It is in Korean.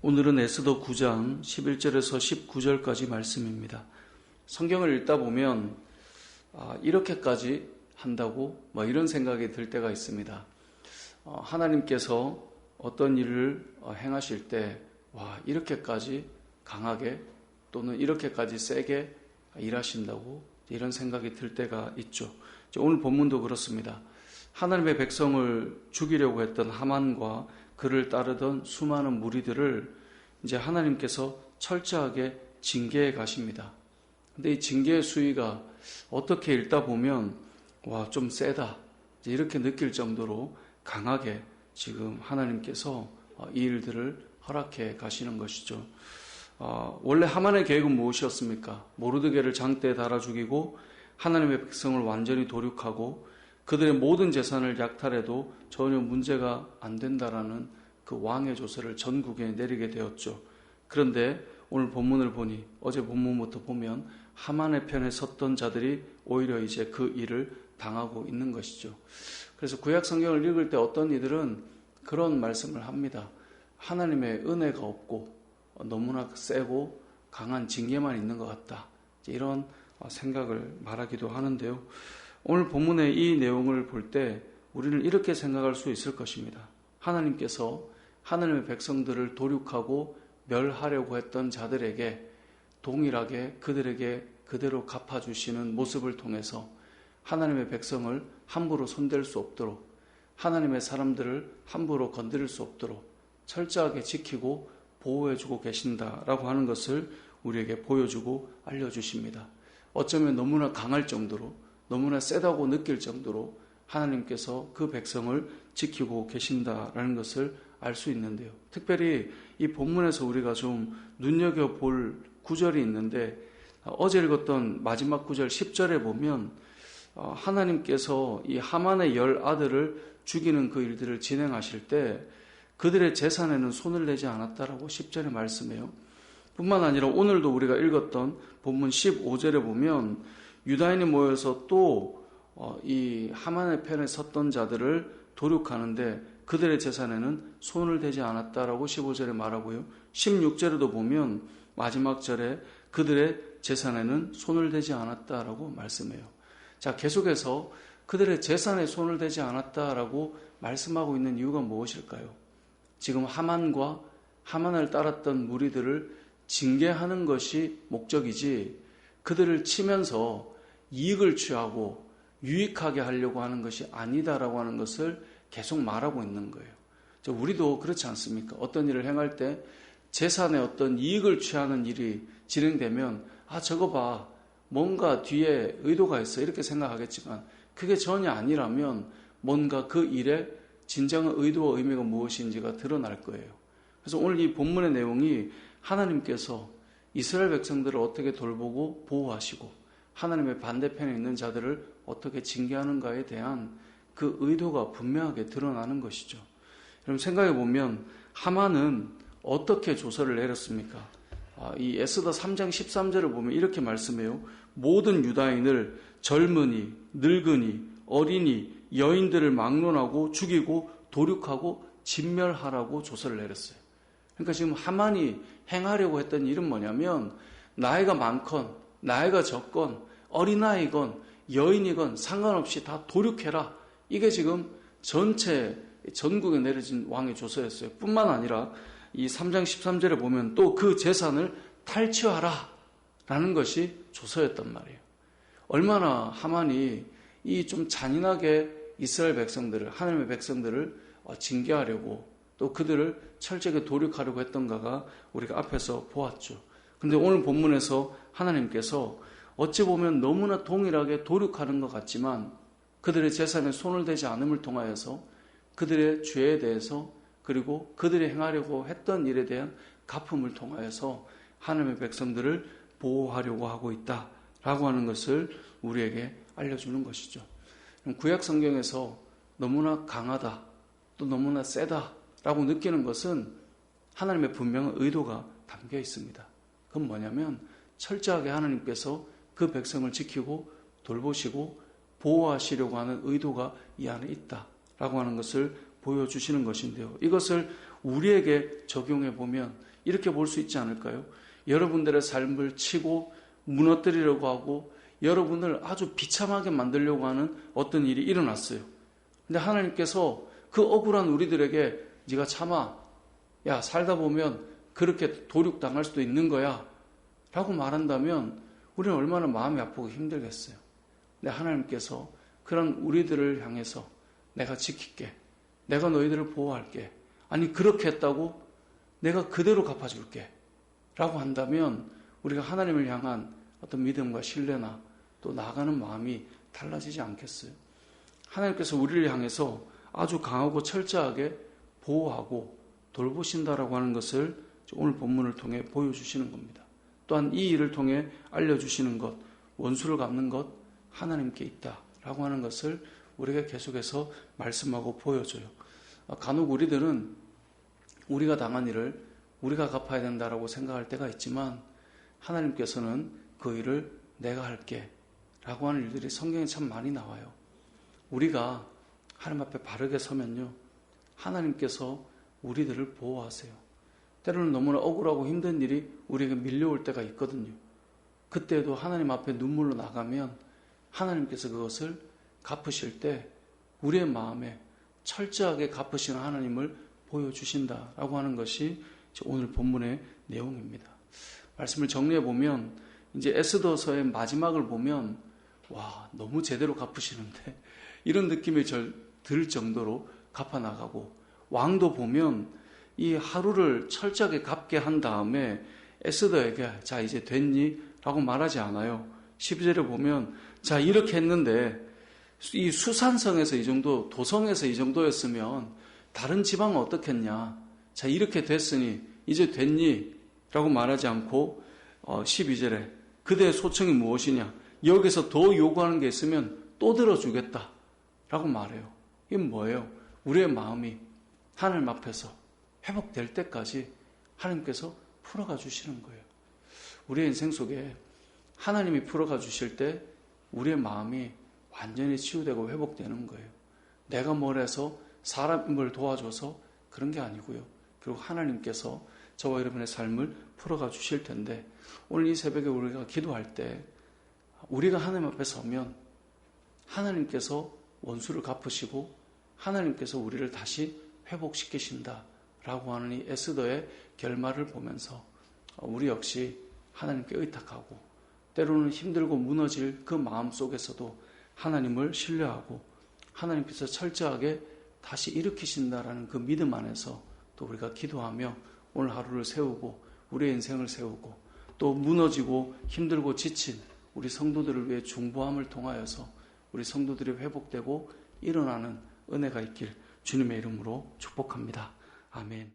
오늘은 에스더 9장 11절에서 19절까지 말씀입니다. 성경을 읽다 보면 이렇게까지 한다고 이런 생각이 들 때가 있습니다. 하나님께서 어떤 일을 행하실 때 이렇게까지 강하게 또는 이렇게까지 세게 일하신다고 이런 생각이 들 때가 있죠. 오늘 본문도 그렇습니다. 하나님의 백성을 죽이려고 했던 하만과 그를 따르던 수많은 무리들을 이제 하나님께서 철저하게 징계해 가십니다. 근데 이 징계의 수위가 어떻게 읽다 보면 좀 세다 이렇게 느낄 정도로 강하게 지금 하나님께서 이 일들을 허락해 가시는 것이죠. 원래 하만의 계획은 무엇이었습니까? 모르드게를 장대에 달아 죽이고 하나님의 백성을 완전히 도륙하고 그들의 모든 재산을 약탈해도 전혀 문제가 안 된다라는 그 왕의 조서를 전국에 내리게 되었죠. 그런데 오늘 본문을 보니 어제 본문부터 보면 하만의 편에 섰던 자들이 오히려 이제 그 일을 당하고 있는 것이죠. 그래서 구약 성경을 읽을 때 어떤 이들은 그런 말씀을 합니다. 하나님의 은혜가 없고 너무나 세고 강한 징계만 있는 것 같다. 이런 생각을 말하기도 하는데요. 오늘 본문의 이 내용을 볼 때 우리는 이렇게 생각할 수 있을 것입니다. 하나님께서 하나님의 백성들을 도륙하고 멸하려고 했던 자들에게 동일하게 그들에게 그대로 갚아주시는 모습을 통해서 하나님의 백성을 함부로 손댈 수 없도록 하나님의 사람들을 함부로 건드릴 수 없도록 철저하게 지키고 보호해주고 계신다라고 하는 것을 우리에게 보여주고 알려주십니다. 어쩌면 너무나 강할 정도로 너무나 세다고 느낄 정도로 하나님께서 그 백성을 지키고 계신다라는 것을 알 수 있는데요. 특별히 이 본문에서 우리가 좀 눈여겨볼 구절이 있는데 어제 읽었던 마지막 구절 10절에 보면 하나님께서 이 하만의 10아들을 죽이는 그 일들을 진행하실 때 그들의 재산에는 손을 내지 않았다라고 10절에 말씀해요. 뿐만 아니라 오늘도 우리가 읽었던 본문 15절에 보면 유다인이 모여서 또 이 하만의 편에 섰던 자들을 도륙하는데 그들의 재산에는 손을 대지 않았다라고 15절에 말하고요. 16절에도 보면 마지막 절에 그들의 재산에는 손을 대지 않았다라고 말씀해요. 자, 계속해서 그들의 재산에 손을 대지 않았다라고 말씀하고 있는 이유가 무엇일까요? 지금 하만과 하만을 따랐던 무리들을 징계하는 것이 목적이지 그들을 치면서 이익을 취하고 유익하게 하려고 하는 것이 아니다라고 하는 것을 계속 말하고 있는 거예요. 우리도 그렇지 않습니까? 어떤 일을 행할 때 재산에 어떤 이익을 취하는 일이 진행되면 저거 봐 뭔가 뒤에 의도가 있어 이렇게 생각하겠지만 그게 전혀 아니라면 뭔가 그 일에 진정한 의도와 의미가 무엇인지가 드러날 거예요. 그래서 오늘 이 본문의 내용이 하나님께서 이스라엘 백성들을 어떻게 돌보고 보호하시고 하나님의 반대편에 있는 자들을 어떻게 징계하는가에 대한 그 의도가 분명하게 드러나는 것이죠. 여러분 생각해 보면 하만은 어떻게 조서를 내렸습니까? 이 에스더 3장 13절을 보면 이렇게 말씀해요. 모든 유다인을 젊은이, 늙은이, 어린이, 여인들을 막론하고 죽이고 도륙하고 진멸하라고 조서를 내렸어요. 그러니까 지금 하만이 행하려고 했던 일은 뭐냐면 나이가 많건 나이가 적건 어린아이건 여인이건 상관없이 다 도륙해라. 이게 지금 전국에 내려진 왕의 조서였어요. 뿐만 아니라 이 3장 13절에 보면 또 그 재산을 탈취하라 라는 것이 조서였단 말이에요. 얼마나 하만이 이 좀 잔인하게 이스라엘 백성들을 하나님의 백성들을 징계하려고 또 그들을 철저하게 도륙하려고 했던가가 우리가 앞에서 보았죠. 그런데 오늘 본문에서 하나님께서 어찌 보면 너무나 동일하게 도륙하는 것 같지만 그들의 재산에 손을 대지 않음을 통하여서 그들의 죄에 대해서 그리고 그들이 행하려고 했던 일에 대한 갚음을 통하여서 하나님의 백성들을 보호하려고 하고 있다라고 하는 것을 우리에게 알려주는 것이죠. 구약 성경에서 너무나 강하다 또 너무나 세다라고 느끼는 것은 하나님의 분명한 의도가 담겨 있습니다. 그건 뭐냐면 철저하게 하나님께서 그 백성을 지키고 돌보시고 보호하시려고 하는 의도가 이 안에 있다라고 하는 것을 보여주시는 것인데요. 이것을 우리에게 적용해 보면 이렇게 볼 수 있지 않을까요? 여러분들의 삶을 치고 무너뜨리려고 하고 여러분을 아주 비참하게 만들려고 하는 어떤 일이 일어났어요. 근데 하나님께서 그 억울한 우리들에게 네가 참아, 야 살다 보면 그렇게 도륙당할 수도 있는 거야 라고 말한다면 우리는 얼마나 마음이 아프고 힘들겠어요. 근데 하나님께서 그런 우리들을 향해서 내가 지킬게, 내가 너희들을 보호할게, 아니 그렇게 했다고 내가 그대로 갚아줄게 라고 한다면 우리가 하나님을 향한 어떤 믿음과 신뢰나 또 나아가는 마음이 달라지지 않겠어요? 하나님께서 우리를 향해서 아주 강하고 철저하게 보호하고 돌보신다라고 하는 것을 오늘 본문을 통해 보여주시는 겁니다. 또한 이 일을 통해 알려주시는 것, 원수를 갚는 것 하나님께 있다라고 하는 것을 우리가 계속해서 말씀하고 보여줘요. 간혹 우리들은 우리가 당한 일을 우리가 갚아야 된다라고 생각할 때가 있지만 하나님께서는 그 일을 내가 할게 라고 하는 일들이 성경에 참 많이 나와요. 우리가 하나님 앞에 바르게 서면요, 하나님께서 우리들을 보호하세요. 때로는 너무나 억울하고 힘든 일이 우리에게 밀려올 때가 있거든요. 그때도 하나님 앞에 눈물로 나가면 하나님께서 그것을 갚으실 때 우리의 마음에 철저하게 갚으시는 하나님을 보여주신다라고 하는 것이 오늘 본문의 내용입니다. 말씀을 정리해 보면 이제 에스더서의 마지막을 보면 와 너무 제대로 갚으시는데 이런 느낌이 들 정도로 갚아나가고, 왕도 보면 이 하루를 철저하게 갚게 한 다음에 에스더에게 자 이제 됐니? 라고 말하지 않아요. 12절에 보면 자 이렇게 했는데 이 수산성에서 이 정도, 도성에서 이 정도였으면 다른 지방은 어떻겠냐, 자 이렇게 됐으니 이제 됐니? 라고 말하지 않고 12절에 그대의 소청이 무엇이냐, 여기서 더 요구하는 게 있으면 또 들어주겠다 라고 말해요. 이게 뭐예요? 우리의 마음이 하나님 앞에서 회복될 때까지 하나님께서 풀어가 주시는 거예요. 우리의 인생 속에 하나님이 풀어가 주실 때 우리의 마음이 완전히 치유되고 회복되는 거예요. 내가 뭘 해서 사람을 도와줘서 그런 게 아니고요. 그리고 하나님께서 저와 여러분의 삶을 풀어가 주실 텐데, 오늘 이 새벽에 우리가 기도할 때 우리가 하나님 앞에 서면 하나님께서 원수를 갚으시고 하나님께서 우리를 다시 회복시키신다라고 하는 이 에스더의 결말을 보면서 우리 역시 하나님께 의탁하고 때로는 힘들고 무너질 그 마음 속에서도 하나님을 신뢰하고 하나님께서 철저하게 다시 일으키신다라는 그 믿음 안에서 또 우리가 기도하며 오늘 하루를 세우고 우리의 인생을 세우고 또 무너지고 힘들고 지친 우리 성도들을 위해 중보함을 통하여서 우리 성도들이 회복되고 일어나는 은혜가 있길 주님의 이름으로 축복합니다. 아멘.